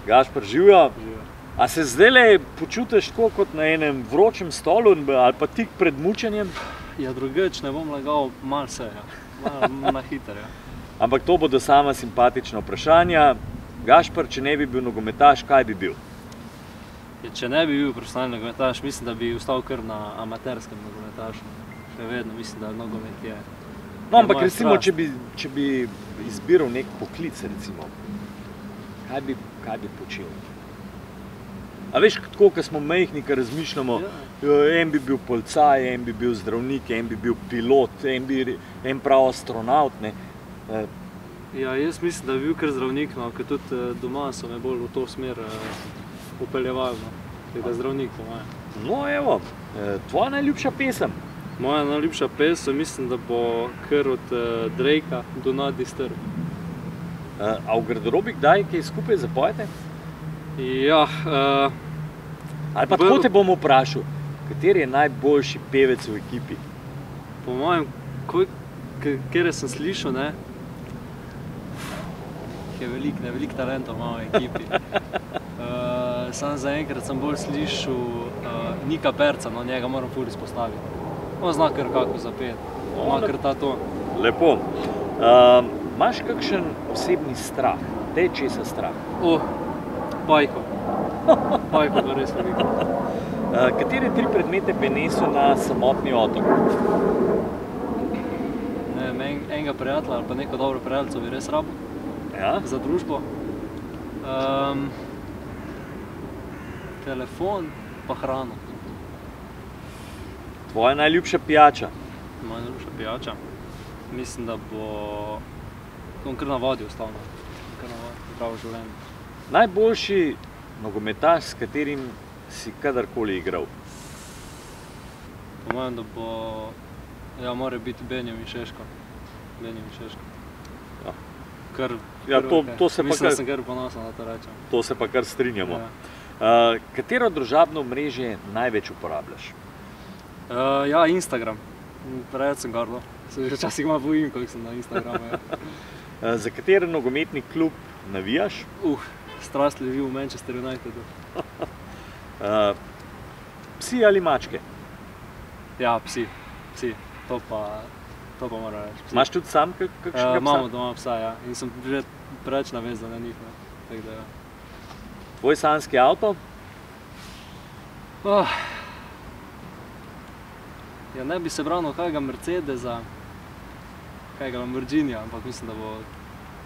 Gašper, živjo. A se zdajle počutiš tako kot na enem vročem stolu ali pa tik pred mučenjem? Ja, drugače ne bom lagal, malo se, ja. Malo na hiter, ja. Ampak to bodo sama simpatična vprašanja. Gašper, če ne bi bil nogometaš, kaj bi bil? Ja, če ne bi bil profesionalni nogometaš, mislim, da bi ostal kar na amaterskem nogometašu. Še vedno mislim, da nogomet je. No, ampak recimo, če bi izbiral nek poklic, recimo, kaj bi počel? A veš, tako, ko smo majhni, ko razmišljamo, en bi bil policaj, en bi bil zdravnik, en bi bil pilot, en prav astronaut, ne? Ja, jaz mislim, da bi bil kar zdravnik, no, ker tudi doma so me bolj v to smer upeljevali, no. Tega zdravnik po moje. No, evo, tvoja najljubša pesem? Moja najljubša pesem mislim, da bo kar od Drakea Do Not Disturb. A v garderobi kdaj kaj skupaj zapojete? Ja. Ali pa tako te bom vprašal, kateri je najboljši pevec v ekipi? Po mojem, kjer sem slišal, ne, je veliko talentov ima v ekipi. Sam zaenkrat sem bolj slišal Nika Perca, no njega moram ful izpostaviti. On zna kar kako zapeti, ima kar ta ton. Lepo. Imaš kakšen osebni strah? Te česa strah? Pajko. Pajko pa res veliko. Katere 3 predmete bi nesel na samotni otok? Ne vem, enega prijatelja ali pa neko dobro prijateljco bi res rabil. Ja? Za družbo. Telefon pa hrano. Tvoja najljubša pijača? Moja najljubša pijača? Mislim, da bom kar na vodi ostal, kar na vodi, zdravo življenje. Najboljši nogometaš, s katerim si kadarkoli igral? Po mojem, da mora biti Benjamin Šeško. Ja, mislim, da sem kar ponosen, da to rečem. To se pa kar strinjamo. Katero družabno omrežje največ uporabljaš? Ja, Instagram. Preveč sem gardo. Se že včasih malo bojim, koliko sem na Instagramu. Za kateri nogometni klub navijaš? Strast leži v Manchester Unitedu. Psi ali mačke? Ja, psi. To pa moram reči. Imaš tudi sam kakšnega psa? Imamo doma psa, ja. In sem že preveč navezan na njih. Tako da, ja. Tvoj sanjski avto? Ja, ne bi se branil kakega Mercedesa, kakega Lamborghinija, ampak mislim, da bo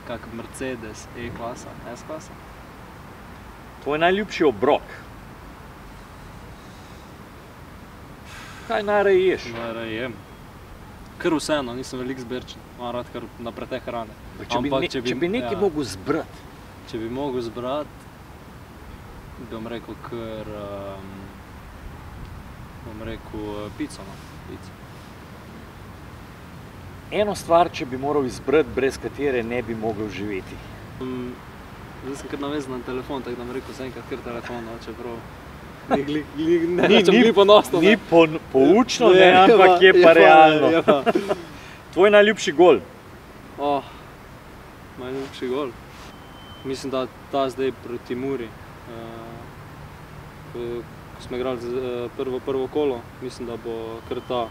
kak Mercedes E-klasa, S-klasa. Tvoj najljubši obrok? Kaj najraje ješ? Najraje jem. Kar vseeno, nisem velik zberčen. Imam rad kar na preteh hrane. Če bi nekaj mogel zbrati? Če bi mogel zbrati, bi bom rekel kar, pico. Eno stvar, če bi moral izbrati, brez katere ne bi mogel živeti? Zdaj sem kar navezan na telefon, tako da bom rekel vsenkrat kar telefon, čeprav ni ponosno. Ni poučno, ampak je pa realno. Tvoj najljubši gol? Moj najljubši gol? Mislim, da ta zdaj proti Muri. Ko smo igrali prvo kolo, mislim, da bo kar ta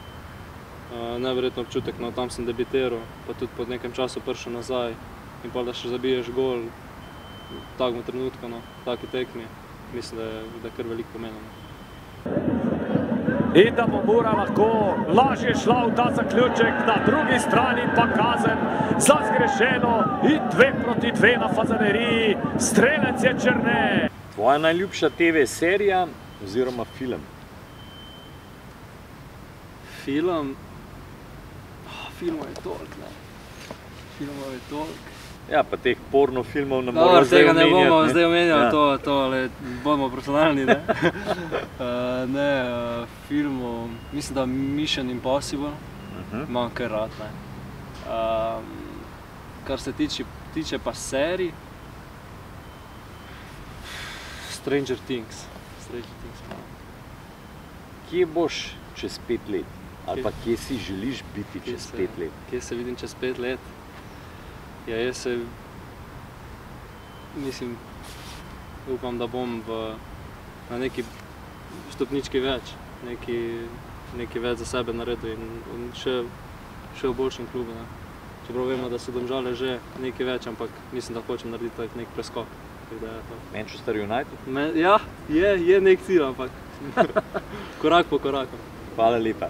neverjetno občutek, no tam sem debitiral, pa tudi po nekem času prišel nazaj in pa da še zabiješ gol v takem trenutku, no, taki tekmi, mislim, da je kar veliko pomenilo. In da bo Mura lahko lažje šla v ta zaključek, na drugi strani pa kazen za zgrešeno in 2-2 na Fazaneriji, strelec je Černe. Tvoja najljubša TV serija oziroma film? Filmov je toliko, ne. Ja, pa teh porno filmov ne moramo zdaj omenjati. Tega ne bomo zdaj omenjali, bomo profesionalni, ne. Ne, filmov, mislim, da Mission Impossible, imam kar rad, ne. Kar se tiče pa serij, Stranger Things. Kje boš čez 5 let? Ali pa kje si želiš biti čez 5 let? Kje se vidim čez 5 let? Ja, jaz se, mislim, upam, da bom na neki stopnički več, nekaj več za sebe naredil in še v boljšem klubu. Ne. Čeprav vemo, da so Domžale že nekaj več, ampak mislim, da hočem narediti nek preskok. Manchester United? Ja, je nek cilj, ampak korak po koraku. Hvala lepa.